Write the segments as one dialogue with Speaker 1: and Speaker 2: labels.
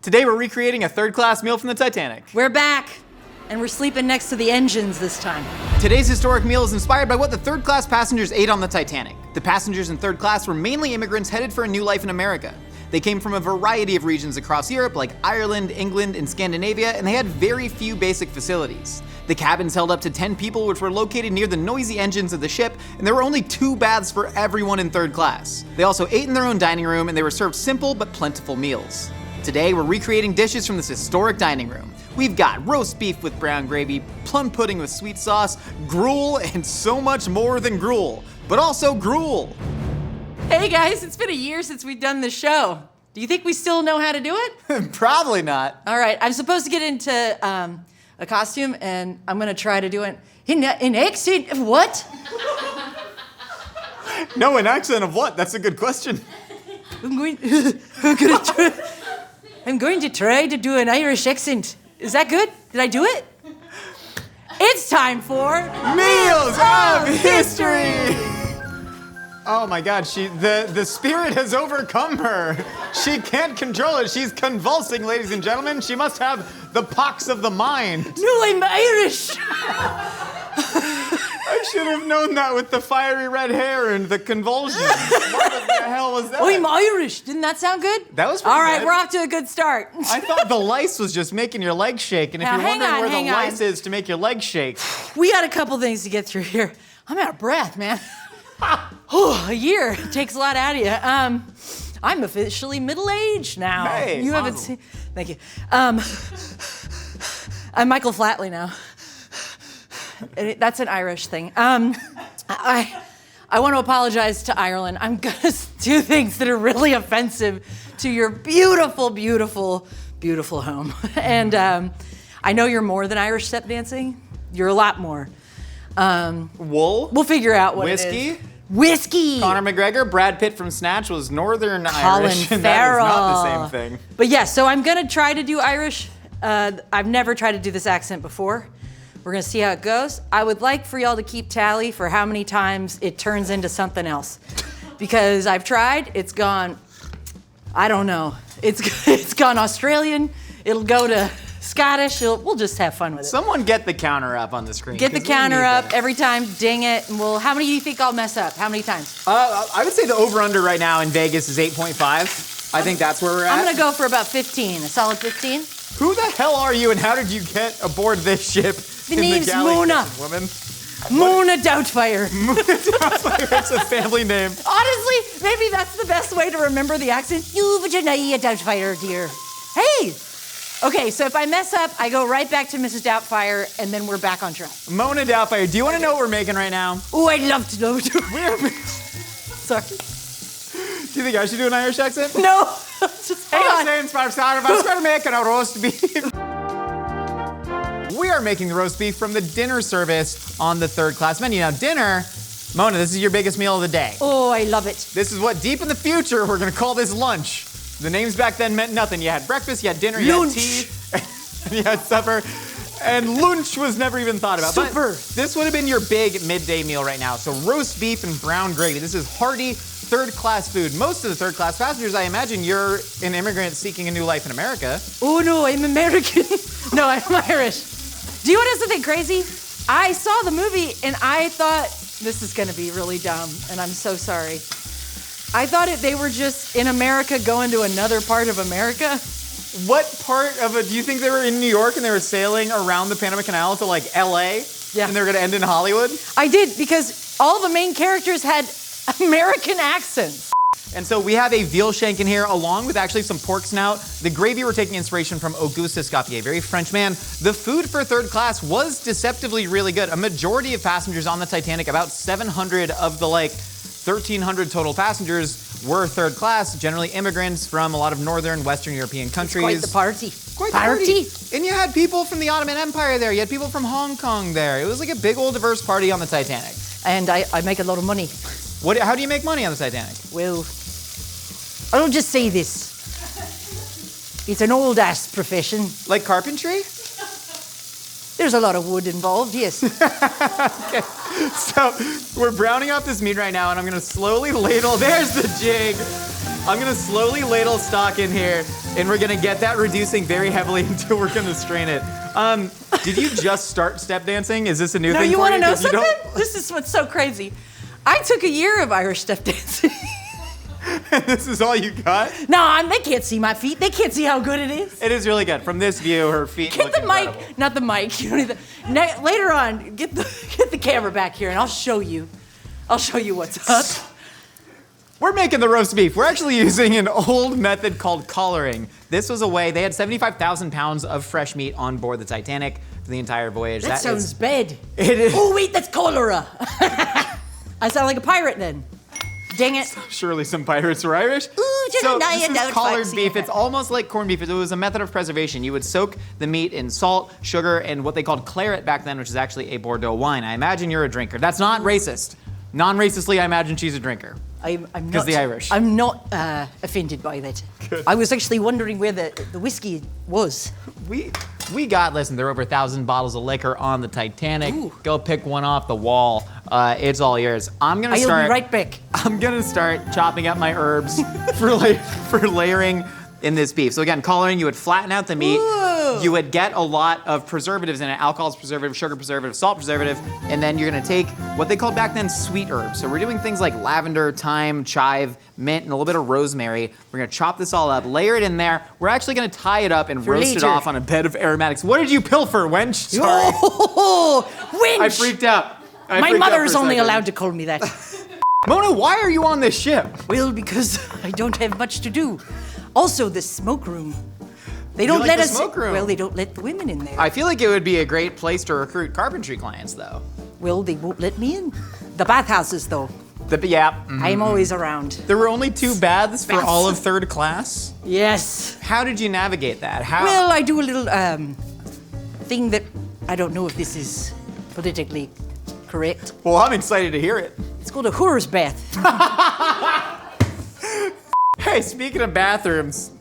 Speaker 1: Today we're recreating a third-class meal from the Titanic.
Speaker 2: We're back, and we're sleeping next to the engines this time.
Speaker 1: Today's historic meal is inspired by what the third-class passengers ate on the Titanic. The passengers in third class were mainly immigrants headed for a new life in America. They came from a variety of regions across Europe, like Ireland, England, and Scandinavia, and they had very few basic facilities. The cabins held up to 10 people, which were located near the noisy engines of the ship, and there were only 2 baths for everyone in third class. They also ate in their own dining room, and they were served simple but plentiful meals. Today, we're recreating dishes from this historic dining room. We've got roast beef with brown gravy, plum pudding with sweet sauce, gruel, and so much more than gruel, but also gruel.
Speaker 2: Hey guys, it's been a year since we've done this show. Do you think we still know how to do it?
Speaker 1: Probably not.
Speaker 2: All right, I'm supposed to get into a costume, and I'm gonna try to do it in accent of what?
Speaker 1: No, an accent of what? That's a good question.
Speaker 2: I'm going to try to do an Irish accent. Is that good? Did I do it? It's time for
Speaker 1: Meals of History! Oh my God, the spirit has overcome her. She can't control it. She's convulsing, ladies and gentlemen. She must have the pox of the mind.
Speaker 2: No, I'm Irish.
Speaker 1: I should have known that with the fiery red hair and the convulsions. What the hell was that?
Speaker 2: I'm Irish. Didn't that sound good?
Speaker 1: That was pretty
Speaker 2: All right,
Speaker 1: good.
Speaker 2: we're off to a good start.
Speaker 1: I thought the lice was just making your legs shake, and if
Speaker 2: Now,
Speaker 1: you're
Speaker 2: hang
Speaker 1: wondering
Speaker 2: on,
Speaker 1: where the
Speaker 2: hang on.
Speaker 1: lice is to make your legs shake.
Speaker 2: We got a couple things to get through here. I'm out of breath, man. A year takes a lot out of you. I'm officially middle-aged now.
Speaker 1: Hey,
Speaker 2: you haven't seen. Thank you. I'm Michael Flatley now. That's an Irish thing. I want to apologize to Ireland. I'm gonna do things that are really offensive to your beautiful, beautiful, beautiful home. And I know you're more than Irish step dancing. You're a lot more.
Speaker 1: Wool?
Speaker 2: We'll figure out what
Speaker 1: Whiskey?
Speaker 2: it is. Whiskey.
Speaker 1: Conor McGregor, Brad Pitt from Snatch was Northern
Speaker 2: Colin
Speaker 1: Irish, and that is not the same thing.
Speaker 2: But yeah, so I'm gonna try to do Irish. I've never tried to do this accent before. We're gonna see how it goes. I would like for y'all to keep tally for how many times it turns into something else. Because I've tried, it's gone, I don't know. It's gone Australian, it'll go to Scottish, we'll just have fun with it.
Speaker 1: Someone get the counter up on the screen.
Speaker 2: Get the
Speaker 1: 'cause we
Speaker 2: counter
Speaker 1: need
Speaker 2: up
Speaker 1: that.
Speaker 2: every time, ding it, and how many do you think I'll mess up? How many times?
Speaker 1: I would say the over-under right now in Vegas is 8.5. I think that's where we're at.
Speaker 2: I'm gonna go for about 15, a solid 15.
Speaker 1: Who the hell are you, and how did you get aboard this ship?
Speaker 2: The name's
Speaker 1: galley,
Speaker 2: Mona.
Speaker 1: Woman.
Speaker 2: Mona Doubtfire.
Speaker 1: It's a family name.
Speaker 2: Honestly, maybe that's the best way to remember the accent. You Virginia Doubtfire, dear. Hey! Okay, so if I mess up, I go right back to Mrs. Doubtfire, and then we're back on track.
Speaker 1: Mona Doubtfire, do you want to know what we're making right now?
Speaker 2: Oh, I'd love to know. Sorry.
Speaker 1: Do you think I should do an Irish accent?
Speaker 2: No, just hang on.
Speaker 1: We're making a roast beef. We are making the roast beef from the dinner service on the third class menu. Now dinner, Mona, this is your biggest meal of the day.
Speaker 2: Oh, I love it.
Speaker 1: This is what deep in the future we're gonna call this lunch. The names back then meant nothing. You had breakfast, you had dinner, you
Speaker 2: Lunch.
Speaker 1: had tea, and you had supper. And lunch was never even thought about.
Speaker 2: Super.
Speaker 1: But this would have been your big midday meal right now. So roast beef and brown gravy. This is hearty third-class food. Most of the third-class passengers, I imagine you're an immigrant seeking a new life in America.
Speaker 2: Oh no, I'm American. No, I'm Irish. Do you want something crazy? I saw the movie and I thought, this is gonna be really dumb, and I'm so sorry. I thought they were just in America going to another part of America.
Speaker 1: What part of it, do you think they were in New York and they were sailing around the Panama Canal to like LA?
Speaker 2: Yeah.
Speaker 1: And they're gonna end in Hollywood?
Speaker 2: I did, because all the main characters had American accents.
Speaker 1: And so we have a veal shank in here, along with actually some pork snout. The gravy, we're taking inspiration from Auguste Escoffier, very French man. The food for third class was deceptively really good. A majority of passengers on the Titanic, about 700 of the 1,300 total passengers were third class, generally immigrants from a lot of northern, Western European countries.
Speaker 2: Quite the party.
Speaker 1: Quite the party. And you had people from the Ottoman Empire there. You had people from Hong Kong there. It was like a big old diverse party on the Titanic.
Speaker 2: And I make a lot of money.
Speaker 1: How do you make money on the Titanic?
Speaker 2: Well, I'll just say this. It's an old ass profession.
Speaker 1: Like carpentry?
Speaker 2: There's a lot of wood involved, yes.
Speaker 1: Okay. So we're browning up this meat right now, and I'm gonna slowly ladle. There's the jig. I'm gonna slowly ladle stock in here, and we're gonna get that reducing very heavily until we're gonna strain it. Did you just start step dancing? Is this a new
Speaker 2: No,
Speaker 1: thing
Speaker 2: you
Speaker 1: for
Speaker 2: want
Speaker 1: you?
Speaker 2: to know
Speaker 1: 'Cause you
Speaker 2: something?
Speaker 1: don't-
Speaker 2: This is what's so crazy. I took a year of Irish step dancing.
Speaker 1: This is all you got?
Speaker 2: No, they can't see my feet. They can't see how good it is.
Speaker 1: It is really good. From this view, her feet
Speaker 2: Get
Speaker 1: look
Speaker 2: the
Speaker 1: incredible.
Speaker 2: mic, not the mic. You don't need the, later on, get the camera back here, and I'll show you. I'll show you what's up.
Speaker 1: We're making the roast beef. We're actually using an old method called collaring. This was a way, they had 75,000 pounds of fresh meat on board the Titanic for the entire voyage.
Speaker 2: That sounds
Speaker 1: is,
Speaker 2: bad.
Speaker 1: It is.
Speaker 2: Oh wait, that's cholera. I sound like a pirate then. Dang it.
Speaker 1: Surely some pirates were Irish.
Speaker 2: Ooh, just
Speaker 1: so
Speaker 2: now
Speaker 1: this
Speaker 2: you
Speaker 1: is
Speaker 2: don't
Speaker 1: collared
Speaker 2: fancy
Speaker 1: beef.
Speaker 2: it.
Speaker 1: It's almost like corned beef. It was a method of preservation. You would soak the meat in salt, sugar, and what they called claret back then, which is actually a Bordeaux wine. I imagine you're a drinker. That's not racist. Non-racistly, I imagine she's a drinker.
Speaker 2: I'm not.
Speaker 1: 'Cause the Irish.
Speaker 2: I'm not offended by that.
Speaker 1: Good.
Speaker 2: I was actually wondering where the whiskey was.
Speaker 1: Listen, there were over 1,000 bottles of liquor on the Titanic.
Speaker 2: Ooh.
Speaker 1: Go pick one off the wall. It's all yours. I'm gonna
Speaker 2: I'll
Speaker 1: start.
Speaker 2: be right back.
Speaker 1: I'm gonna start chopping up my herbs for layering in this beef. So again, collaring, you would flatten out the meat.
Speaker 2: Ooh.
Speaker 1: You would get a lot of preservatives in it: alcohol's preservative, sugar preservative, salt preservative, and then you're gonna take what they called back then sweet herbs. So we're doing things like lavender, thyme, chive, mint, and a little bit of rosemary. We're gonna chop this all up, layer it in there. We're actually gonna tie it up and
Speaker 2: For
Speaker 1: roast it
Speaker 2: later.
Speaker 1: off on a bed of aromatics. What did you pilfer, wench? Sorry.
Speaker 2: Oh, winch!
Speaker 1: I freaked out.
Speaker 2: My mother is only allowed to call me that.
Speaker 1: Mona, why are you on this ship?
Speaker 2: Well, because I don't have much to do. Also, the smoke room. They don't
Speaker 1: like
Speaker 2: let
Speaker 1: the
Speaker 2: us.
Speaker 1: smoke room?
Speaker 2: Well, they don't let the women in there.
Speaker 1: I feel like it would be a great place to recruit carpentry clients, though.
Speaker 2: Well, they won't let me in. The bathhouses, though.
Speaker 1: Yeah.
Speaker 2: I'm always around.
Speaker 1: There were only 2 baths for
Speaker 2: Baths.
Speaker 1: all of third class.
Speaker 2: Yes.
Speaker 1: How did you navigate that? How?
Speaker 2: Well, I do a little thing that I don't know if this is politically correct.
Speaker 1: Well, I'm excited to hear it.
Speaker 2: It's called a whore's bath.
Speaker 1: Hey, speaking of bathrooms,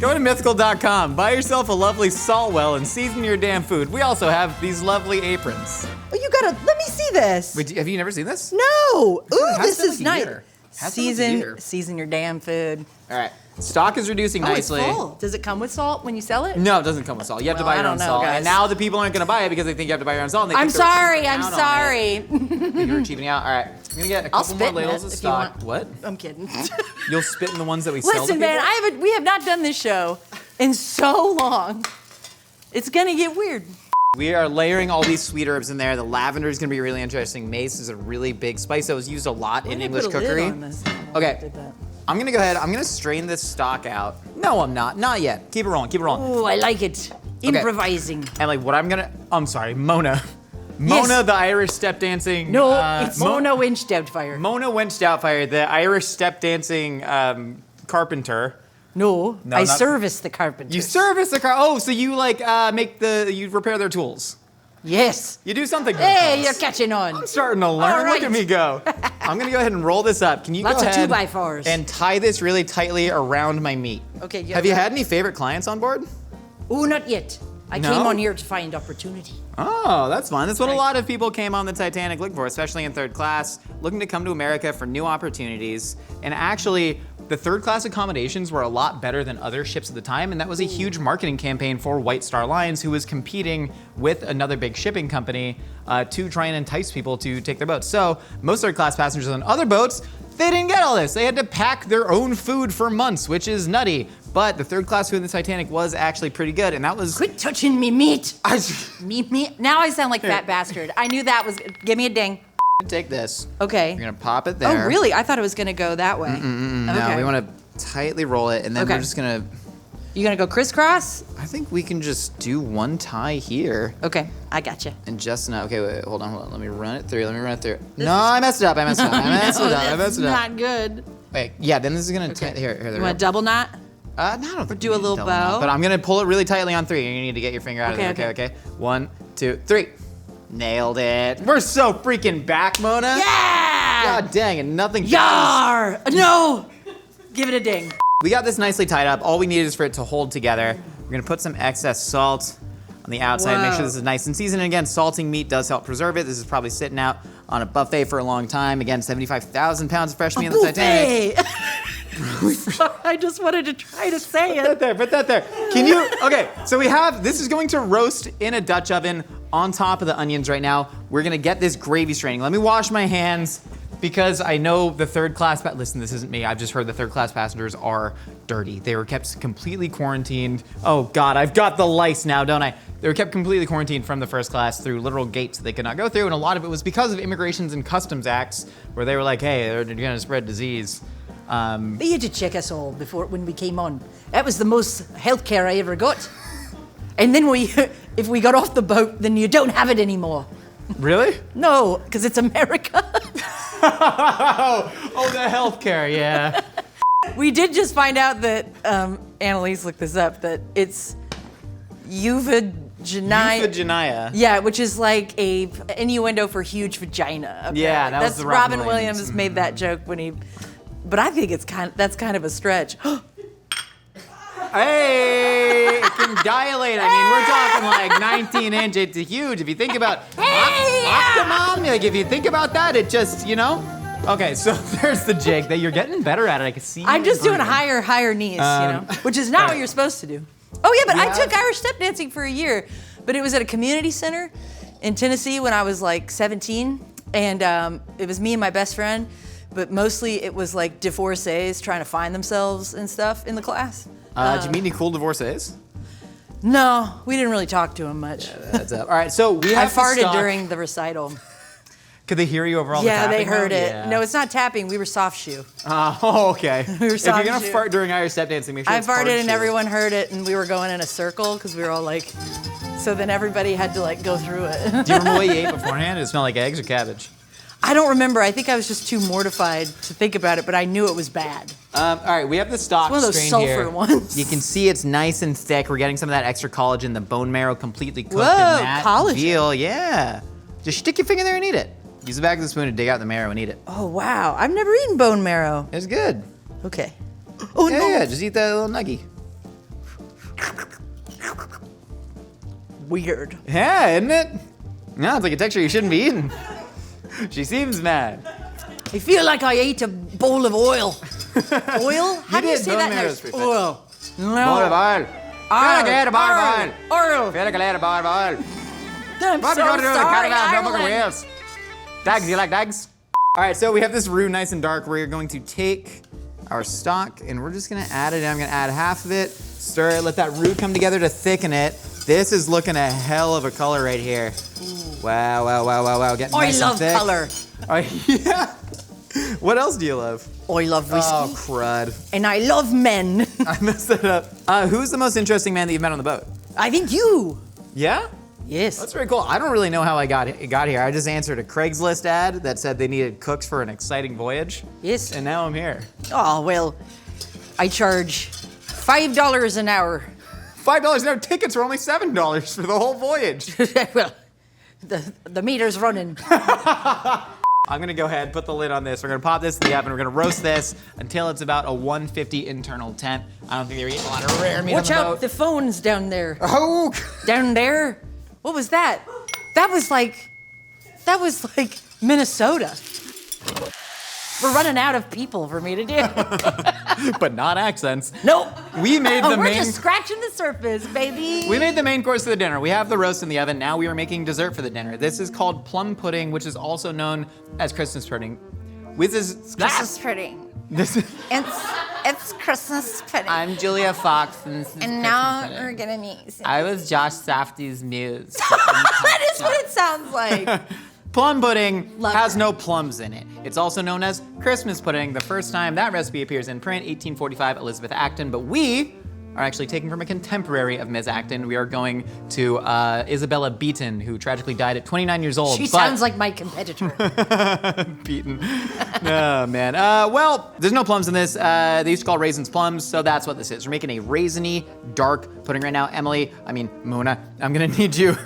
Speaker 1: go to mythical.com, buy yourself a lovely salt well, and season your damn food. We also have these lovely aprons.
Speaker 2: Oh, you gotta let me see this.
Speaker 1: Wait, have you never seen this?
Speaker 2: No. Ooh,
Speaker 1: It has
Speaker 2: this
Speaker 1: been
Speaker 2: is
Speaker 1: like a
Speaker 2: nice.
Speaker 1: year. Has been like a year.
Speaker 2: Season your damn food.
Speaker 1: All right. Stock is reducing
Speaker 2: Oh, it's
Speaker 1: nicely.
Speaker 2: full. Does it come with salt when you sell it?
Speaker 1: No, it doesn't come with salt. You have to
Speaker 2: Well,
Speaker 1: buy
Speaker 2: I
Speaker 1: your own
Speaker 2: don't know,
Speaker 1: salt.
Speaker 2: guys.
Speaker 1: And now the people aren't going to buy it because they think you have to buy your own salt. And they
Speaker 2: I'm
Speaker 1: think they're
Speaker 2: sorry.
Speaker 1: cheaping
Speaker 2: I'm
Speaker 1: out on
Speaker 2: sorry.
Speaker 1: it. Think you're cheaping out. All right. I'm going to get a
Speaker 2: I'll
Speaker 1: couple
Speaker 2: spit
Speaker 1: more
Speaker 2: in
Speaker 1: ladles
Speaker 2: it
Speaker 1: of
Speaker 2: if you
Speaker 1: stock.
Speaker 2: want.
Speaker 1: What?
Speaker 2: I'm kidding.
Speaker 1: You'll spit in the ones that we sell to
Speaker 2: Listen,
Speaker 1: people?
Speaker 2: man, we have not done this show in so long. It's gonna get weird.
Speaker 1: We are layering all these sweet herbs in there. The lavender is going to be really interesting. Mace is a really big spice that was used a lot in English cookery. Okay. I'm going to go ahead. I'm going to strain this stock out. No, I'm not. Not yet. Keep it rolling. Keep it rolling.
Speaker 2: Oh, I like it. Improvising.
Speaker 1: And like what I'm going to... I'm sorry. Mona. Mona, the Irish step dancing...
Speaker 2: No, it's Mona Winch Doubtfire.
Speaker 1: Mona Winch Doubtfire, the Irish step dancing carpenter.
Speaker 2: No, I
Speaker 1: not-
Speaker 2: service the carpenter.
Speaker 1: You service the car. Oh, so you like you repair their tools.
Speaker 2: Yes.
Speaker 1: You do something.
Speaker 2: Hey, you're catching on.
Speaker 1: I'm starting to learn.
Speaker 2: All right.
Speaker 1: Look at me go. I'm gonna go ahead and roll this up. Can you
Speaker 2: Lots
Speaker 1: go
Speaker 2: of
Speaker 1: ahead
Speaker 2: 2x4s.
Speaker 1: and tie this really tightly around my meat?
Speaker 2: Okay. Yeah,
Speaker 1: Have you had any favorite clients on board?
Speaker 2: Oh, not yet. I
Speaker 1: No?
Speaker 2: came on here to find opportunity.
Speaker 1: Oh, that's fun. That's what a
Speaker 2: Right.
Speaker 1: lot of people came on the Titanic looking for, especially in third class, looking to come to America for new opportunities. And actually, the third class accommodations were a lot better than other ships at the time, and that was a huge marketing campaign for White Star Lines, who was competing with another big shipping company to try and entice people to take their boats. So most third class passengers on other boats, they didn't get all this. They had to pack their own food for months, which is nutty. But the third class food in the Titanic was actually pretty good, and that was...
Speaker 2: Quit touching me meat. Me. Now I sound like fat bastard. I knew that was. Give me a ding.
Speaker 1: Take this.
Speaker 2: Okay.
Speaker 1: You're gonna pop it there.
Speaker 2: Oh, really? I thought it was gonna go that way.
Speaker 1: No,
Speaker 2: Okay.
Speaker 1: we want to tightly roll it, and then
Speaker 2: Okay.
Speaker 1: we're just gonna...
Speaker 2: You gonna go crisscross?
Speaker 1: I think we can just do one tie here.
Speaker 2: Okay, I gotcha.
Speaker 1: And just now, okay, wait, hold on. Let me run it through. No, I messed it up. I messed it up.
Speaker 2: Not good.
Speaker 1: Wait, yeah, then this is gonna,
Speaker 2: Okay.
Speaker 1: here, there
Speaker 2: You
Speaker 1: we
Speaker 2: want a
Speaker 1: go.
Speaker 2: double knot?
Speaker 1: No, I don't think
Speaker 2: do
Speaker 1: we
Speaker 2: a
Speaker 1: need
Speaker 2: little
Speaker 1: double knot,
Speaker 2: bow?
Speaker 1: But I'm gonna pull it really tightly on 3. You need to get your finger out of
Speaker 2: Okay,
Speaker 1: there. Okay. 1, 2, 3. Nailed it. We're so freaking back, Mona.
Speaker 2: Yeah!
Speaker 1: God dang it, nothing.
Speaker 2: Yar! No! Give it a ding.
Speaker 1: We got this nicely tied up. All we need is for it to hold together. We're gonna put some excess salt on the outside. Make
Speaker 2: Whoa.
Speaker 1: sure this is nice and seasoned. And again, salting meat does help preserve it. This is probably sitting out on a buffet for a long time. Again, 75,000 pounds of fresh meat on the Titanic.
Speaker 2: Buffet. I just wanted to try to say it.
Speaker 1: Put that there. Can you? Okay, so we have, this is going to roast in a Dutch oven on top of the onions right now. We're gonna get this gravy straining. Let me wash my hands because I know the third class, listen, this isn't me. I've just heard the third class passengers are dirty. They were kept completely quarantined. Oh God, I've got the lice now, don't I? They were kept completely quarantined from the first class through literal gates that they could not go through, and a lot of it was because of immigrations and customs acts where they were like, hey, they're gonna spread disease.
Speaker 2: They had to check us all when we came on. That was the most healthcare I ever got. And then if we got off the boat, then you don't have it anymore.
Speaker 1: Really?
Speaker 2: No, because it's America.
Speaker 1: oh, the healthcare, yeah.
Speaker 2: We did just find out that, Annalise looked this up, that it's
Speaker 1: Euphagenia.
Speaker 2: Yeah, which is like a innuendo for huge vagina. Okay?
Speaker 1: Yeah,
Speaker 2: that's
Speaker 1: was the
Speaker 2: Robin Williams made that joke when he, but I think that's kind of a stretch.
Speaker 1: Hey, it can dilate. I mean, we're talking like 19 inch. It's huge. If you think about Octomom, like if you think about that, it just, Okay, so there's the jig that you're getting better at it. I can see.
Speaker 2: I'm just doing higher knees, which is not what you're supposed to do. Oh yeah, but I took Irish step dancing for a year, but it was at a community center in Tennessee when I was like 17, and it was me and my best friend, but mostly it was like divorcees trying to find themselves and stuff in the class.
Speaker 1: Did you meet any cool divorcees?
Speaker 2: No, we didn't really talk to them much.
Speaker 1: Yeah, that's up. All right, so we have
Speaker 2: I farted during the recital.
Speaker 1: Could they hear you over all the tapping?
Speaker 2: Yeah, they heard it.
Speaker 1: Yeah.
Speaker 2: No, it's not tapping. We were soft shoe.
Speaker 1: Oh, okay.
Speaker 2: We were
Speaker 1: if you're
Speaker 2: soft
Speaker 1: gonna
Speaker 2: shoe.
Speaker 1: fart during Irish step dancing, make sure
Speaker 2: I
Speaker 1: it's
Speaker 2: farted and
Speaker 1: shoe.
Speaker 2: everyone heard it, and we were going in a circle because we were all like, so then everybody had to like go through it.
Speaker 1: Do you remember what you ate beforehand? Did it smell like eggs or cabbage?
Speaker 2: I don't remember. I think I was just too mortified to think about it, but I knew it was bad.
Speaker 1: All right, we have the stock
Speaker 2: It's one of those
Speaker 1: strain
Speaker 2: sulfur
Speaker 1: here.
Speaker 2: ones.
Speaker 1: You can see it's nice and thick. We're getting some of that extra collagen, the bone marrow completely cooked
Speaker 2: Whoa,
Speaker 1: in that
Speaker 2: collagen.
Speaker 1: veal. Yeah. Just stick your finger there and eat it. Use the back of the spoon to dig out the marrow and eat it.
Speaker 2: Oh, wow. I've never eaten bone marrow.
Speaker 1: It's good.
Speaker 2: Okay. Oh,
Speaker 1: Yeah,
Speaker 2: no.
Speaker 1: yeah, just eat that little nuggie.
Speaker 2: Weird.
Speaker 1: Yeah, isn't it? No, it's like a texture you shouldn't be eating. She seems mad.
Speaker 2: I feel like I ate a bowl of oil. Oil? How do you
Speaker 1: did.
Speaker 2: say
Speaker 1: Bone
Speaker 2: that?
Speaker 1: marrow is pretty fast.
Speaker 2: Oil. No.
Speaker 1: Bowl of oil. Feel like I ate a bowl of oil.
Speaker 2: Oil.
Speaker 1: Feel like I ate a bowl of oil.
Speaker 2: I'm
Speaker 1: What
Speaker 2: so
Speaker 1: are you gonna do with the
Speaker 2: sorry,
Speaker 1: cat no fucking
Speaker 2: Ireland.
Speaker 1: wheels? Dags, you like dags? All right, so we have this roux nice and dark. We're going to take our stock and we're just gonna add it in. I'm gonna add half of it, stir it, let that roux come together to thicken it. This is looking a hell of a color right here. Wow, wow, wow, wow, wow. Getting
Speaker 2: I
Speaker 1: nice
Speaker 2: love
Speaker 1: and thick.
Speaker 2: color.
Speaker 1: Oh, yeah. What else do you love?
Speaker 2: I love whiskey.
Speaker 1: Oh, crud.
Speaker 2: And I love men.
Speaker 1: I messed that up. Who's the most interesting man that you've met on the boat?
Speaker 2: I think you.
Speaker 1: Yeah?
Speaker 2: Yes.
Speaker 1: That's very cool. I don't really know how I got here. I just answered a Craigslist ad that said they needed cooks for an exciting voyage.
Speaker 2: Yes.
Speaker 1: And now I'm here.
Speaker 2: Oh, well, I charge $5 an hour.
Speaker 1: $5 an hour. Tickets are only $7 for the whole voyage.
Speaker 2: Well, the meter's running.
Speaker 1: I'm gonna go ahead, put the lid on this. We're gonna pop this in the oven. We're gonna roast this until it's about a 150 internal temp. I don't think they're eating a lot of rare meat
Speaker 2: Watch
Speaker 1: on the
Speaker 2: out,
Speaker 1: boat.
Speaker 2: the phone's down there.
Speaker 1: Oh!
Speaker 2: Down there? What was that? That was like Minnesota. We're running out of people for me to do.
Speaker 1: But not accents.
Speaker 2: Nope.
Speaker 1: We made the
Speaker 2: We're
Speaker 1: main.
Speaker 2: just scratching the surface, baby.
Speaker 1: We made the main course of the dinner. We have the roast in the oven. Now we are making dessert for the dinner. This is called plum pudding, which is also known as Christmas pudding.
Speaker 3: Christmas pudding.
Speaker 1: This is,
Speaker 3: It's Christmas pudding.
Speaker 1: I'm Julia Fox, and this is
Speaker 3: and now we're gonna meet.
Speaker 1: I was Josh Safdie's muse.
Speaker 2: That is what it sounds like.
Speaker 1: Plum pudding
Speaker 2: Love
Speaker 1: has
Speaker 2: her.
Speaker 1: no plums in it. It's also known as Christmas pudding. The first time that recipe appears in print, 1845, Elizabeth Acton. But we are actually taking from a contemporary of Ms. Acton. We are going to Isabella Beaton, who tragically died at 29 years old.
Speaker 2: She sounds like my competitor.
Speaker 1: Beaton. Oh, man. Well, there's no plums in this. They used to call raisins plums, so that's what this is. We're making a raisiny, dark pudding right now. Muna, I'm gonna need you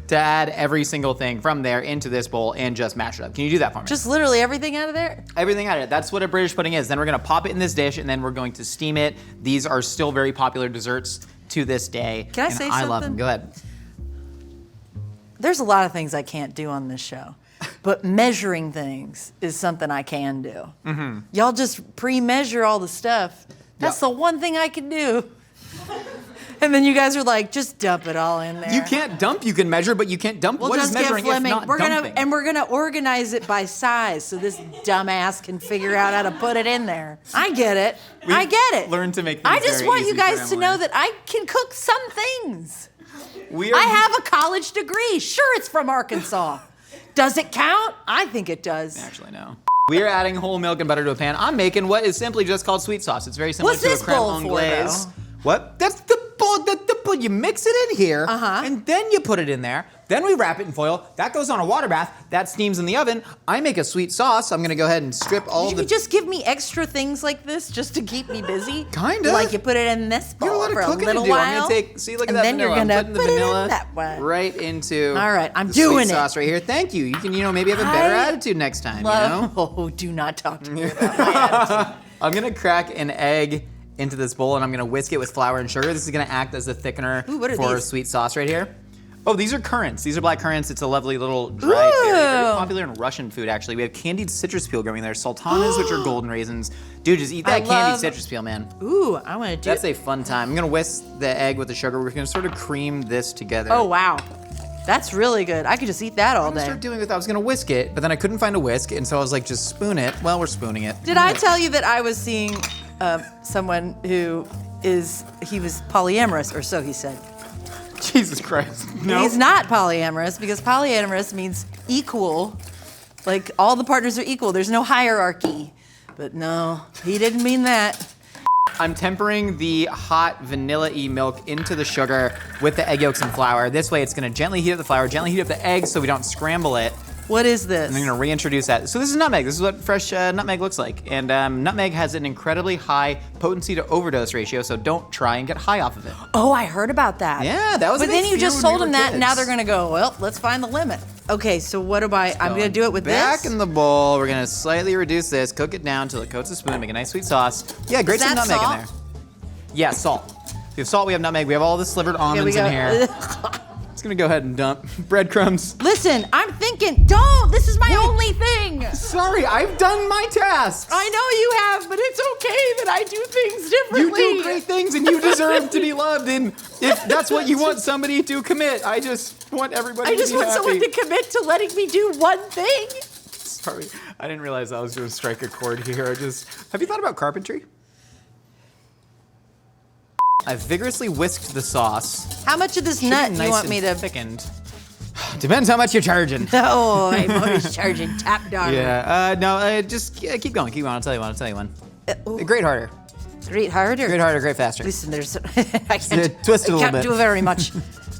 Speaker 1: to add every single thing from there into this bowl and just mash it up. Can you do that for me?
Speaker 2: Just literally everything out of there?
Speaker 1: Everything out of it. That's what a British pudding is. Then we're gonna pop it in this dish and then we're going to steam it. These are still very popular desserts to this day.
Speaker 2: Can I
Speaker 1: and
Speaker 2: say
Speaker 1: I love them.
Speaker 2: something?
Speaker 1: Go ahead.
Speaker 2: There's a lot of things I can't do on this show. But measuring things is something I can do. Y'all just pre-measure all the stuff. That's the one thing I can do. And then you guys are like, just dump it all in there.
Speaker 1: You can't dump, you can measure, but you can't dump.
Speaker 2: We'll
Speaker 1: what
Speaker 2: just
Speaker 1: is
Speaker 2: get
Speaker 1: measuring if
Speaker 2: Fleming.
Speaker 1: not
Speaker 2: We're
Speaker 1: dumping?
Speaker 2: gonna organize it by size, so this dumbass can figure out how to put it in there. I get it. I get it.
Speaker 1: Learn to make things
Speaker 2: I just
Speaker 1: very
Speaker 2: want
Speaker 1: easy
Speaker 2: you guys
Speaker 1: for
Speaker 2: to
Speaker 1: Emily.
Speaker 2: know that I can cook some things.
Speaker 1: We are,
Speaker 2: I have a college degree. Sure, it's from Arkansas. Does it count? I think it does.
Speaker 1: Actually, no. We are adding whole milk and butter to a pan. I'm making what is simply just called sweet sauce. It's very similar
Speaker 2: What's
Speaker 1: to
Speaker 2: this
Speaker 1: a creme
Speaker 2: bowl for,
Speaker 1: anglaise.
Speaker 2: though?
Speaker 1: What? That's the bowl. The bowl. You mix it in here, and then you put it in there. Then we wrap it in foil. That goes on a water bath. That steams in the oven. I make a sweet sauce. I'm gonna go ahead and strip all
Speaker 2: You
Speaker 1: the.
Speaker 2: could just give me extra things like this just to keep me busy.
Speaker 1: Kinda.
Speaker 2: Like you put it in this
Speaker 1: You have a
Speaker 2: bowl
Speaker 1: lot of
Speaker 2: for a
Speaker 1: cooking
Speaker 2: little
Speaker 1: to do.
Speaker 2: while.
Speaker 1: I'm gonna take. See, look at
Speaker 2: and
Speaker 1: that
Speaker 2: then
Speaker 1: vanilla.
Speaker 2: you're gonna
Speaker 1: I'm putting the
Speaker 2: put
Speaker 1: vanilla
Speaker 2: it in that one.
Speaker 1: right into.
Speaker 2: All right, I'm
Speaker 1: the
Speaker 2: doing
Speaker 1: sweet
Speaker 2: it.
Speaker 1: sauce right here. Thank you. You can, maybe have a better attitude next time.
Speaker 2: Oh, do not talk to me about my attitude.
Speaker 1: I'm gonna crack an egg into this bowl and I'm gonna whisk it with flour and sugar. This is gonna act as a thickener
Speaker 2: Ooh, what are
Speaker 1: for
Speaker 2: these?
Speaker 1: sweet sauce right here. Oh, these are currants. These are black currants. It's a lovely little dried berry. Very
Speaker 2: Ooh.
Speaker 1: popular in Russian food, actually. We have candied citrus peel growing there. Sultanas, which are golden raisins. Dude, just eat that candied
Speaker 2: love-
Speaker 1: citrus peel, man.
Speaker 2: Ooh, I want to do
Speaker 1: That's a fun time. I'm gonna whisk the egg with the sugar. We're gonna sort of cream this together.
Speaker 2: Oh, wow. That's really good. I could just eat that all
Speaker 1: I'm gonna
Speaker 2: day.
Speaker 1: start doing with. I was gonna whisk it, but then I couldn't find a whisk, and so I was like, just spoon it. Well, we're spooning it.
Speaker 2: Did I tell you that I was seeing someone who he was polyamorous, or so he said.
Speaker 1: Jesus Christ. No.
Speaker 2: He's not polyamorous because polyamorous means equal. Like all the partners are equal. There's no hierarchy. But no, he didn't mean that.
Speaker 1: I'm tempering the hot vanilla-y milk into the sugar with the egg yolks and flour. This way it's gonna gently heat up the flour, gently heat up the eggs so we don't scramble it.
Speaker 2: What is this?
Speaker 1: And I'm gonna reintroduce that. So this is nutmeg. This is what fresh nutmeg looks like. And nutmeg has an incredibly high potency to overdose ratio, so don't try and get high off of it.
Speaker 2: Oh, I heard about that.
Speaker 1: Yeah, that was a
Speaker 2: But
Speaker 1: big
Speaker 2: then you
Speaker 1: fear
Speaker 2: just
Speaker 1: when we
Speaker 2: told
Speaker 1: were
Speaker 2: them that, and now
Speaker 1: kids.
Speaker 2: they're gonna go, well, let's find the limit. Okay, so what do I'm gonna do it with
Speaker 1: Back
Speaker 2: this?
Speaker 1: in the bowl, we're gonna slightly reduce this, cook it down till it coats the spoon, make a nice sweet sauce. Yeah, grate
Speaker 2: Is
Speaker 1: some
Speaker 2: that
Speaker 1: nutmeg
Speaker 2: salt?
Speaker 1: in there. Yeah, salt. We have salt, we have nutmeg, we have all the slivered
Speaker 2: Here we
Speaker 1: almonds
Speaker 2: go.
Speaker 1: in here. Just gonna go ahead and dump breadcrumbs.
Speaker 2: Listen, I'm thinking, don't! This is my only thing!
Speaker 1: Sorry, I've done my tasks.
Speaker 2: I know you have, but it's okay that I do things differently.
Speaker 1: You do great things and you deserve to be loved. And if that's what you want somebody to commit, I just want everybody
Speaker 2: I
Speaker 1: to
Speaker 2: just
Speaker 1: be
Speaker 2: want
Speaker 1: happy.
Speaker 2: someone to commit to letting me do one thing.
Speaker 1: Sorry, I didn't realize I was going to strike a chord here. Have you thought about carpentry? I vigorously whisked the sauce.
Speaker 2: How much of this
Speaker 1: Should
Speaker 2: nut
Speaker 1: be
Speaker 2: do you
Speaker 1: nice
Speaker 2: want
Speaker 1: and
Speaker 2: me to?
Speaker 1: thickened. Depends how much you're charging.
Speaker 2: Oh, I'm always charging top dollar.
Speaker 1: Yeah, no, just keep going, keep going. I'll tell you one. Great harder.
Speaker 2: Great harder.
Speaker 1: Great harder, great faster.
Speaker 2: Listen, there's I can't,
Speaker 1: twist it a
Speaker 2: I
Speaker 1: little
Speaker 2: can't
Speaker 1: bit.
Speaker 2: do very much.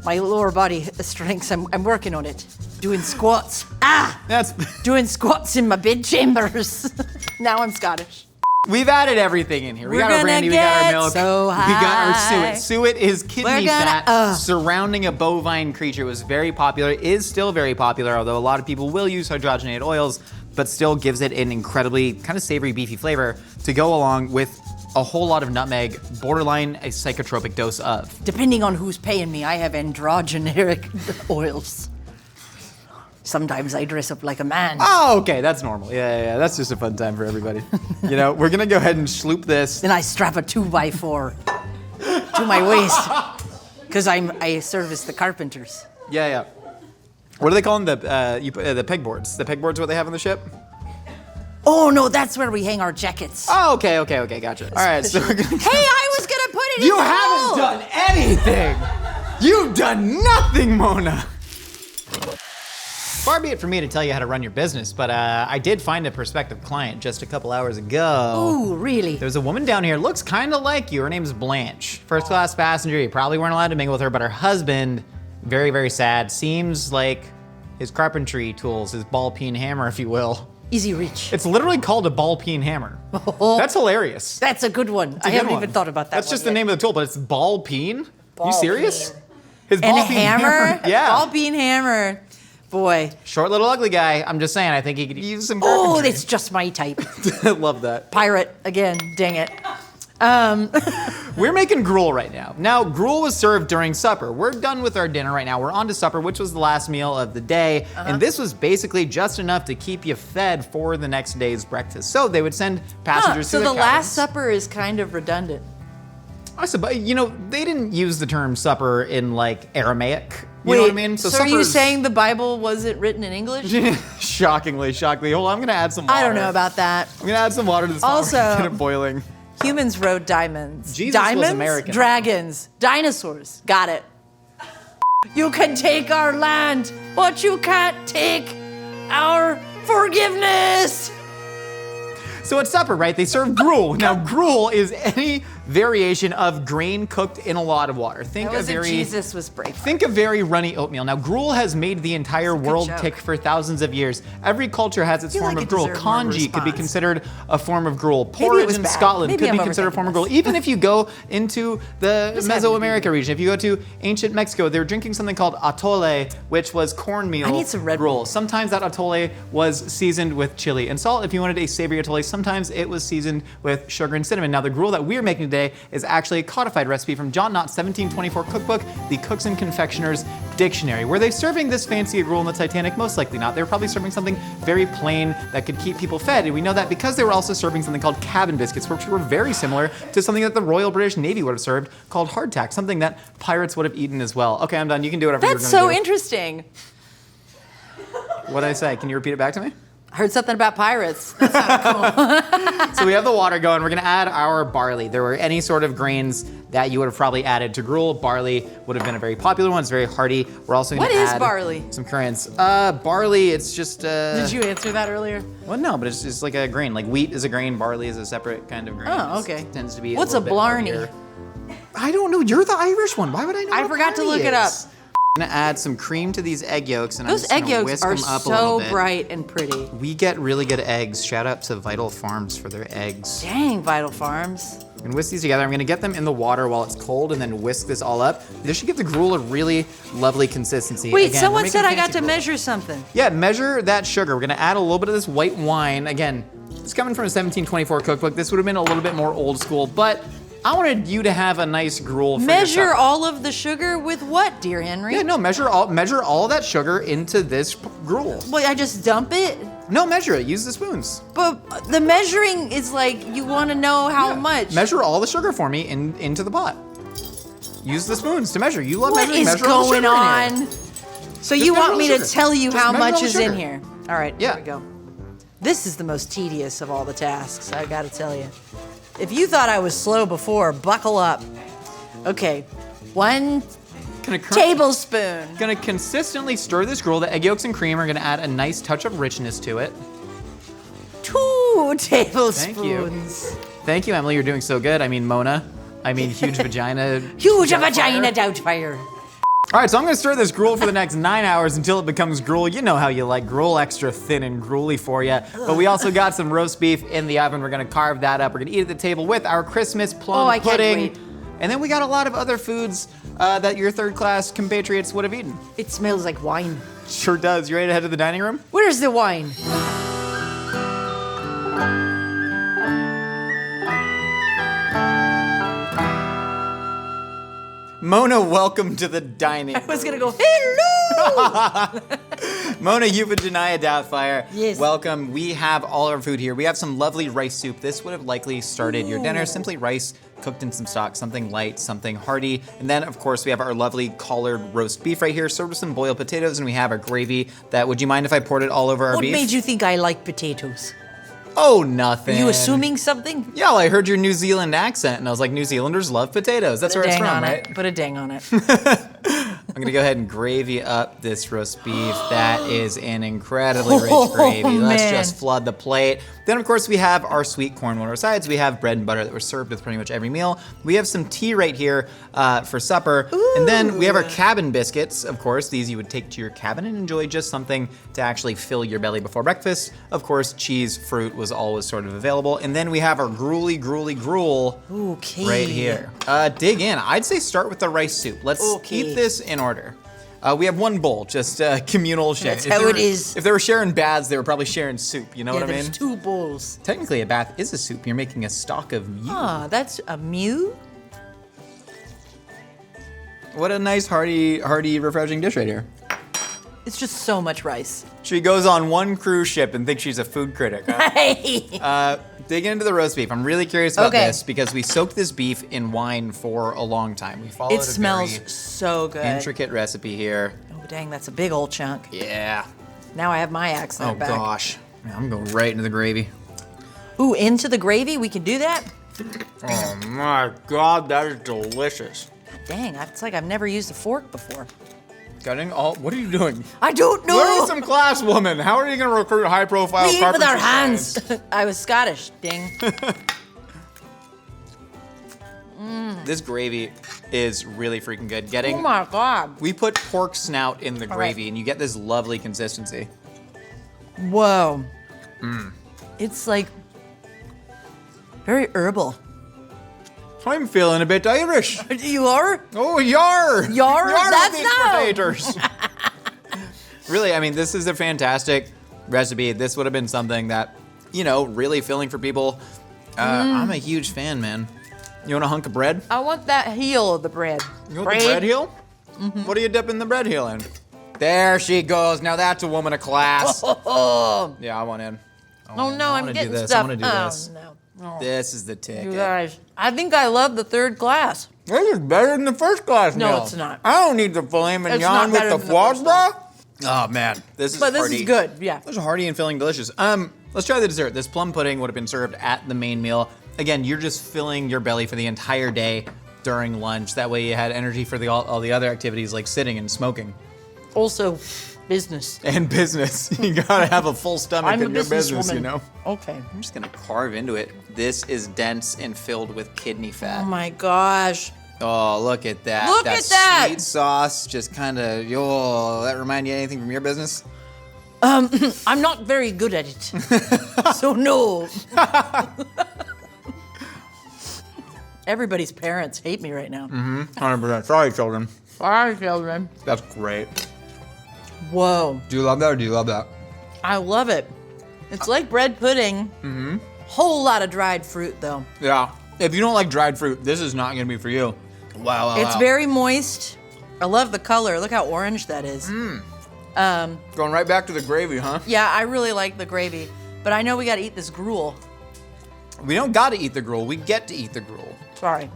Speaker 2: My lower body strengths. I'm working on it. Doing squats. Ah,
Speaker 1: That's.
Speaker 2: doing squats in my bed chambers. Now I'm Scottish.
Speaker 1: We've added everything in here. We
Speaker 2: We're
Speaker 1: got our
Speaker 2: gonna
Speaker 1: brandy, we got our
Speaker 2: get
Speaker 1: milk,
Speaker 2: so
Speaker 1: we got our
Speaker 2: high.
Speaker 1: suet. Suet is kidney
Speaker 2: We're gonna-
Speaker 1: fat surrounding a bovine creature. It was very popular, is still very popular, although a lot of people will use hydrogenated oils, but still gives it an incredibly kind of savory, beefy flavor to go along with a whole lot of nutmeg, borderline a psychotropic dose of.
Speaker 2: Depending on who's paying me, I have androgenic oils. Sometimes I dress up like a man.
Speaker 1: Oh, okay, that's normal. Yeah, that's just a fun time for everybody. You know, we're gonna go ahead and sloop this.
Speaker 2: Then I strap a 2x4 to my waist because I service the carpenters.
Speaker 1: Yeah. What do they call them? The pegboards. The pegboards, what they have on the ship?
Speaker 2: Oh no, that's where we hang our jackets.
Speaker 1: Oh, okay, gotcha. All right, so we're gonna.
Speaker 2: Hey, I was gonna put it in
Speaker 1: You
Speaker 2: the
Speaker 1: haven't
Speaker 2: bowl.
Speaker 1: done anything! You've done nothing, Mona! Far be it from me to tell you how to run your business, but I did find a prospective client just a couple hours ago.
Speaker 2: Ooh, really?
Speaker 1: There's a woman down here, looks kind of like you. Her name's Blanche. First class passenger, you probably weren't allowed to mingle with her, but her husband, very, very sad, seems like his carpentry tools, his ball peen hammer, if you will.
Speaker 2: Easy reach.
Speaker 1: It's literally called a ball peen hammer. That's hilarious.
Speaker 2: That's a good one.
Speaker 1: It's a
Speaker 2: I
Speaker 1: good
Speaker 2: haven't
Speaker 1: one.
Speaker 2: even thought about that.
Speaker 1: That's just the name of the tool, but it's ball peen? you
Speaker 2: Ball
Speaker 1: serious?
Speaker 2: peen.
Speaker 1: His
Speaker 2: And
Speaker 1: ball
Speaker 2: a
Speaker 1: peen
Speaker 2: hammer?
Speaker 1: Yeah.
Speaker 2: Ball peen hammer. Boy.
Speaker 1: Short little ugly guy. I'm just saying, I think he could use some
Speaker 2: Oh,
Speaker 1: carpentry.
Speaker 2: that's just my type.
Speaker 1: I love that.
Speaker 2: Pirate again. Dang it.
Speaker 1: We're making gruel right now. Now, gruel was served during supper. We're done with our dinner right now. We're on to supper, which was the last meal of the day. And this was basically just enough to keep you fed for the next day's breakfast. So they would send passengers to
Speaker 2: So
Speaker 1: the
Speaker 2: the
Speaker 1: cabins.
Speaker 2: Last Supper is kind of redundant.
Speaker 1: I suppose, they didn't use the term supper in like Aramaic. You know what I mean?
Speaker 2: So are you saying the Bible wasn't written in English?
Speaker 1: shockingly. Hold on, I'm gonna add some water.
Speaker 2: I don't know about that.
Speaker 1: I'm gonna add some water to this
Speaker 2: Also-
Speaker 1: water, get it boiling.
Speaker 2: Humans rode diamonds.
Speaker 1: Jesus was
Speaker 2: diamonds?
Speaker 1: American.
Speaker 2: Dragons. Dinosaurs. Got it. You can take our land, but you can't take our forgiveness.
Speaker 1: So at supper, right, they serve gruel. Now, gruel is any variation of grain cooked in a lot of water.
Speaker 2: That was Jesus was brave.
Speaker 1: Think of very runny oatmeal. Now, gruel has made the entire world
Speaker 2: joke.
Speaker 1: tick for thousands of years. Every culture has its
Speaker 2: feel
Speaker 1: form
Speaker 2: like
Speaker 1: of
Speaker 2: it
Speaker 1: gruel.
Speaker 2: deserved more
Speaker 1: Congee could be
Speaker 2: response.
Speaker 1: considered a form of gruel.
Speaker 2: it
Speaker 1: Porridge
Speaker 2: was
Speaker 1: in
Speaker 2: bad.
Speaker 1: Scotland
Speaker 2: Maybe
Speaker 1: could be
Speaker 2: I'm
Speaker 1: considered a form of
Speaker 2: overthinking
Speaker 1: gruel.
Speaker 2: this.
Speaker 1: Even if you go into the
Speaker 2: Just had to
Speaker 1: Mesoamerica
Speaker 2: be
Speaker 1: region, if you go to ancient Mexico, they were drinking something called atole, which was cornmeal
Speaker 2: I need some Red
Speaker 1: gruel.
Speaker 2: Bull.
Speaker 1: Sometimes that atole was seasoned with chili and salt. If you wanted a savory atole, sometimes it was seasoned with sugar and cinnamon. Now, the gruel that we're making today is actually a codified recipe from John Knott's 1724 cookbook, the Cooks and Confectioners Dictionary. Were they serving this fancy gruel in the Titanic? Most likely not. They were probably serving something very plain that could keep people fed. And we know that because they were also serving something called cabin biscuits, which were very similar to something that the Royal British Navy would have served called hardtack, something that pirates would have eaten as well. Okay, I'm done. You can do whatever you're
Speaker 2: That's
Speaker 1: going to
Speaker 2: so
Speaker 1: do.
Speaker 2: interesting.
Speaker 1: What did I say? Can you repeat it back to me?
Speaker 2: I heard something about pirates.
Speaker 1: So we have the water going. We're gonna add our barley. There were any sort of grains that you would have probably added to gruel. Barley would have been a very popular one. It's very hearty. We're also gonna
Speaker 2: What is
Speaker 1: add
Speaker 2: barley?
Speaker 1: some currants. Barley, it's just
Speaker 2: Did you answer that earlier?
Speaker 1: well, no, but it's just like a grain. Like wheat is a grain, barley is a separate kind of grain.
Speaker 2: Oh,
Speaker 1: It's-
Speaker 2: okay.
Speaker 1: It tends to be
Speaker 2: What's a
Speaker 1: little bit
Speaker 2: blarney?
Speaker 1: heartier. I don't know. You're the Irish one. Why would I know?
Speaker 2: I
Speaker 1: what
Speaker 2: forgot to
Speaker 1: blarney
Speaker 2: look it up.
Speaker 1: is? I'm gonna add some cream to these egg yolks, and I'm
Speaker 2: Those
Speaker 1: just
Speaker 2: egg
Speaker 1: gonna
Speaker 2: yolks
Speaker 1: whisk
Speaker 2: are
Speaker 1: them up a little
Speaker 2: so
Speaker 1: bit.
Speaker 2: bright and pretty.
Speaker 1: We get really good eggs. Shout out to Vital Farms for their eggs.
Speaker 2: Dang, Vital Farms.
Speaker 1: I'm gonna whisk these together. I'm gonna get them in the water while it's cold and then whisk this all up. This should give the gruel a really lovely consistency.
Speaker 2: Wait,
Speaker 1: Again,
Speaker 2: someone
Speaker 1: we're
Speaker 2: said
Speaker 1: making
Speaker 2: I got
Speaker 1: fancy
Speaker 2: to
Speaker 1: gruel.
Speaker 2: measure something.
Speaker 1: Yeah, measure that sugar. We're gonna add a little bit of this white wine. Again, it's coming from a 1724 cookbook. This would have been a little bit more old school, but I wanted you to have a nice gruel for
Speaker 2: Measure
Speaker 1: yourself.
Speaker 2: all of the sugar with what, dear Henry?
Speaker 1: Yeah, no, measure all of that sugar into this gruel.
Speaker 2: Wait, I just dump it?
Speaker 1: No, measure it. Use the spoons.
Speaker 2: But the measuring is like, you want to know how
Speaker 1: Yeah.
Speaker 2: much.
Speaker 1: Measure all the sugar for me into the pot. Use the spoons to measure. You love
Speaker 2: What
Speaker 1: measuring.
Speaker 2: is
Speaker 1: Measure all the
Speaker 2: going
Speaker 1: sugar in here.
Speaker 2: on? So you
Speaker 1: measure all
Speaker 2: want me
Speaker 1: the
Speaker 2: to
Speaker 1: sugar.
Speaker 2: tell you
Speaker 1: Just
Speaker 2: how
Speaker 1: measure all
Speaker 2: much
Speaker 1: the
Speaker 2: is in
Speaker 1: sugar.
Speaker 2: here? All right,
Speaker 1: Yeah.
Speaker 2: here we go. This is the most tedious of all the tasks, I gotta tell you. If you thought I was slow before, buckle up. Okay, 1 tablespoon.
Speaker 1: Gonna consistently stir this gruel. The egg yolks and cream are gonna add a nice touch of richness to it.
Speaker 2: 2 tablespoons.
Speaker 1: Thank you, Emily. You're doing so good. I mean, Mona. I mean, huge vagina.
Speaker 2: Huge
Speaker 1: Doubtfire.
Speaker 2: vagina doubtfire.
Speaker 1: All right, so I'm gonna stir this gruel for the next 9 hours until it becomes gruel. You know how you like gruel, extra thin and gruely for you. But we also got some roast beef in the oven. We're gonna carve that up. We're gonna eat at the table with our Christmas plum
Speaker 2: Oh, I can't
Speaker 1: pudding.
Speaker 2: wait.
Speaker 1: And then we got a lot of other foods that your third class compatriots would have eaten.
Speaker 2: It smells like wine.
Speaker 1: Sure does. You ready to head to the dining room?
Speaker 2: Where's the wine?
Speaker 1: Mona, welcome to the dining room.
Speaker 2: I was gonna go, hello!
Speaker 1: Mona Euphegenia Doubtfire.
Speaker 2: Yes.
Speaker 1: Welcome. We have all our food here. We have some lovely rice soup. This would have likely started your dinner. Simply rice cooked in some stock, something light, something hearty. And then, of course, we have our lovely collared roast beef right here, served with some boiled potatoes, and we have our gravy that, would you mind if I poured it all over our
Speaker 2: What
Speaker 1: beef?
Speaker 2: made you think I like potatoes?
Speaker 1: Oh, nothing.
Speaker 2: Are you assuming something?
Speaker 1: Yeah, well, I heard your New Zealand accent, and I was like, New Zealanders love potatoes. That's where it's
Speaker 2: Dang
Speaker 1: from,
Speaker 2: on
Speaker 1: right?
Speaker 2: it. Put a dang on it.
Speaker 1: I'm gonna go ahead and gravy up this roast beef. That is an incredibly rich gravy. Let's
Speaker 2: man.
Speaker 1: just flood the plate. Then, of course, we have our sweet corn on our sides. We have bread and butter that were served with pretty much every meal. We have some tea right here for supper. And then we have our cabin biscuits, of course. These you would take to your cabin and enjoy, just something to actually fill your belly before breakfast. Of course, cheese, fruit was always sort of available. And then we have our gruel
Speaker 2: Okay.
Speaker 1: right here. Dig in. I'd say start with the rice soup. Let's
Speaker 2: Okay.
Speaker 1: keep this in order. We have one bowl, just communal share.
Speaker 2: That's how it is.
Speaker 1: If they were sharing baths, they were probably sharing soup. You know
Speaker 2: Yeah,
Speaker 1: what I
Speaker 2: there's
Speaker 1: mean?
Speaker 2: 2 bowls.
Speaker 1: Technically, a bath is a soup. You're making a stock of meat.
Speaker 2: Ah, that's a mew?
Speaker 1: What a nice, hearty, refreshing dish right here.
Speaker 2: It's just so much rice.
Speaker 1: She goes on one cruise ship and thinks she's a food critic. Huh?
Speaker 2: Hey.
Speaker 1: Dig into the roast beef. I'm really curious about
Speaker 2: Okay.
Speaker 1: this because we soaked this beef in wine for a long time. We followed
Speaker 2: It smells so good.
Speaker 1: intricate recipe here.
Speaker 2: Oh, dang, that's a big old chunk.
Speaker 1: Yeah.
Speaker 2: Now I have my accent
Speaker 1: Oh
Speaker 2: back.
Speaker 1: gosh. Man, I'm going right into the gravy.
Speaker 2: Ooh, into the gravy? We can do that?
Speaker 1: Oh my God, that is delicious.
Speaker 2: Dang, it's like I've never used a fork before.
Speaker 1: Cutting all. What are you doing?
Speaker 2: I don't know.
Speaker 1: Learn some class, woman. How are you going to recruit high-profile
Speaker 2: We eat with our
Speaker 1: carpenters?
Speaker 2: hands. I was Scottish, ding.
Speaker 1: This gravy is really freaking good.
Speaker 2: Oh my God.
Speaker 1: We put pork snout in the
Speaker 2: right.
Speaker 1: gravy, and you get this lovely consistency.
Speaker 2: Whoa. It's like very herbal.
Speaker 1: I'm feeling a bit Irish.
Speaker 2: You are?
Speaker 1: Oh, yar!
Speaker 2: Yar? That's
Speaker 1: with these
Speaker 2: no.
Speaker 1: potatoes. Really, I mean, this is a fantastic recipe. This would have been something that, you know, really filling for people. I'm a huge fan, man. You want a hunk of bread?
Speaker 2: I want that heel of the bread.
Speaker 1: You want the bread heel? What are you dipping the bread heel in? There she goes. Now that's a woman of class.
Speaker 2: Oh,
Speaker 1: Yeah, I want in.
Speaker 2: no,
Speaker 1: I
Speaker 2: I'm
Speaker 1: wanna do
Speaker 2: getting
Speaker 1: this. I
Speaker 2: stuff.
Speaker 1: wanna do
Speaker 2: Oh,
Speaker 1: this.
Speaker 2: no. Oh.
Speaker 1: This is the ticket.
Speaker 2: You guys, I think I love the third class.
Speaker 1: This is better than the first class
Speaker 2: No,
Speaker 1: meal.
Speaker 2: it's not.
Speaker 1: I don't need the filet
Speaker 2: It's
Speaker 1: mignon
Speaker 2: not
Speaker 1: with
Speaker 2: better
Speaker 1: the
Speaker 2: than the
Speaker 1: foie
Speaker 2: first
Speaker 1: gras. Oh man, this is
Speaker 2: But this
Speaker 1: hearty.
Speaker 2: is good, yeah.
Speaker 1: This is hearty and filling, delicious. Let's try the dessert. This plum pudding would have been served at the main meal. Again, you're just filling your belly for the entire day during lunch. That way you had energy for all the other activities like sitting and smoking.
Speaker 2: Also, business.
Speaker 1: And business. You gotta have a full stomach
Speaker 2: I'm a
Speaker 1: in your business,
Speaker 2: businesswoman.
Speaker 1: you know?
Speaker 2: Okay.
Speaker 1: I'm just gonna carve into it. This is dense and filled with kidney fat.
Speaker 2: Oh my gosh.
Speaker 1: Oh, look at that.
Speaker 2: Look at that.
Speaker 1: Sweet sauce just kind of, that remind you of anything from your business?
Speaker 2: I'm not very good at it. So no. Everybody's parents hate me right now.
Speaker 1: 100%. Sorry, children.
Speaker 2: Sorry, children.
Speaker 1: That's great.
Speaker 2: Whoa.
Speaker 1: Do you love that or do you love that?
Speaker 2: I love it. It's like bread pudding. Mm-hmm. Whole lot of dried fruit, though.
Speaker 1: Yeah. If you don't like dried fruit, this is not going to be for you. Wow.
Speaker 2: It's very moist. I love the color. Look how orange that is.
Speaker 1: Going right back to the gravy, huh?
Speaker 2: Yeah, I really like the gravy. But I know we got to eat this gruel.
Speaker 1: We don't got to eat the gruel. We get to eat the gruel.
Speaker 2: Sorry.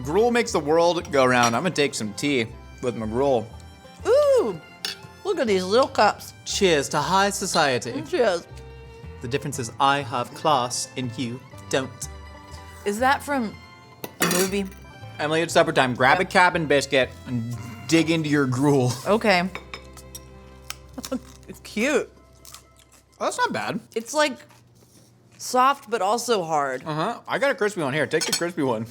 Speaker 1: Gruel makes the world go round. I'm going to take some tea with my gruel.
Speaker 2: Ooh. Look at these little cups.
Speaker 1: Cheers to high society.
Speaker 2: Cheers.
Speaker 1: The difference is I have class and you don't.
Speaker 2: Is that from a movie?
Speaker 1: Emily, it's supper time. Grab a cabin biscuit and dig into your gruel.
Speaker 2: Okay. It's cute.
Speaker 1: Oh, that's not bad.
Speaker 2: It's like soft but also hard.
Speaker 1: Uh-huh. I got a crispy one here. Take the crispy one.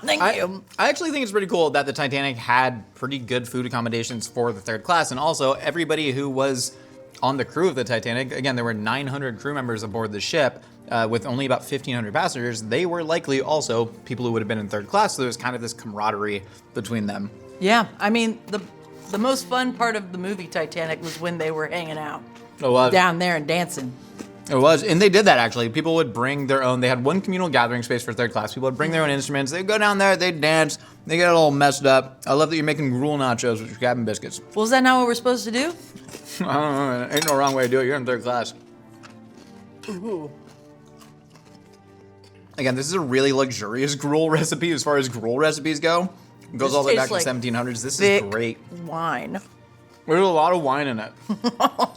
Speaker 2: Thank you.
Speaker 1: I actually think it's pretty cool that the Titanic had pretty good food accommodations for the third class, and also everybody who was on the crew of the Titanic, again, there were 900 crew members aboard the ship with only about 1,500 passengers. They were likely also people who would have been in third class, so there was kind of this camaraderie between them.
Speaker 2: Yeah, I mean, the most fun part of the movie Titanic was when they were hanging out
Speaker 1: It was.
Speaker 2: down there and dancing.
Speaker 1: It was, and they did that actually. People would bring their own, they had one communal gathering space for third class. People would bring their own instruments. They'd go down there, they'd dance, they get all messed up. I love that you're making gruel nachos with your cabin biscuits.
Speaker 2: Well, is that not what we're supposed to do?
Speaker 1: I don't know, ain't no wrong way to do it. You're in third class.
Speaker 2: Ooh.
Speaker 1: Again, this is a really luxurious gruel recipe as far as gruel recipes go. It goes
Speaker 2: This
Speaker 1: all the way back
Speaker 2: tastes
Speaker 1: to
Speaker 2: like
Speaker 1: 1700s. This is
Speaker 2: Thick
Speaker 1: great.
Speaker 2: wine.
Speaker 1: There's a lot of wine in it.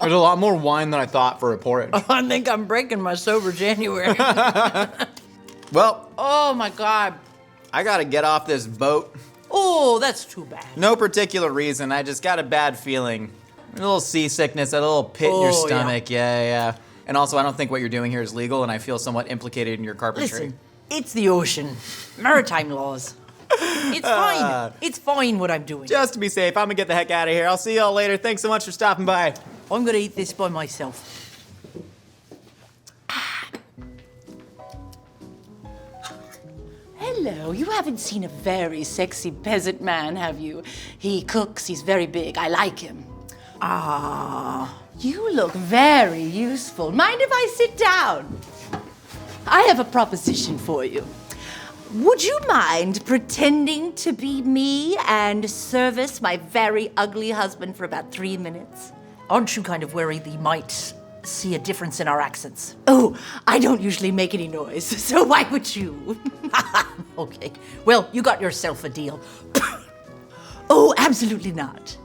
Speaker 1: There's a lot more wine than I thought for a porridge.
Speaker 2: I think I'm breaking my sober January.
Speaker 1: Well,
Speaker 2: Oh my God.
Speaker 1: I gotta get off this boat.
Speaker 2: Oh, that's too bad.
Speaker 1: No particular reason. I just got a bad feeling. A little seasickness, a little pit in your
Speaker 2: Oh, yeah.
Speaker 1: stomach. Yeah. And also, I don't think what you're doing here is legal, and I feel somewhat implicated in your carpentry.
Speaker 2: Listen, it's the ocean. Maritime laws. It's fine. It's fine what I'm doing.
Speaker 1: Just to be safe, I'm gonna get the heck out of here. I'll see y'all later. Thanks so much for stopping by.
Speaker 2: I'm gonna eat this by myself. Hello, you haven't seen a very sexy peasant man, have you? He cooks, he's very big, I like him. Ah, you look very useful. Mind if I sit down? I have a proposition for you.
Speaker 4: Would you mind pretending to be me and service my very ugly husband for about 3 minutes?
Speaker 2: Aren't you kind of worried that you might see a difference in our accents?
Speaker 4: Oh, I don't usually make any noise, so why would you?
Speaker 2: Okay. Well, you got yourself a deal.
Speaker 4: Oh, absolutely not.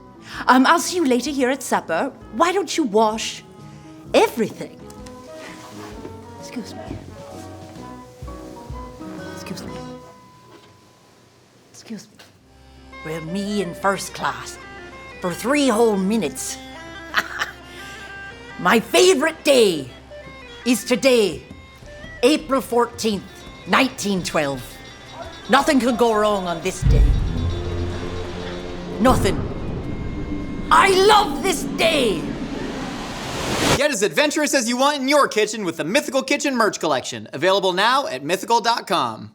Speaker 4: I'll see you later here at supper. Why don't you wash everything? Excuse me. Excuse me. Excuse me.
Speaker 2: Well, me in first class for 3 whole minutes. My favorite day is today, April 14th, 1912. Nothing could go wrong on this day. Nothing. I love this day!
Speaker 1: Get as adventurous as you want in your kitchen with the Mythical Kitchen merch collection, available now at mythical.com.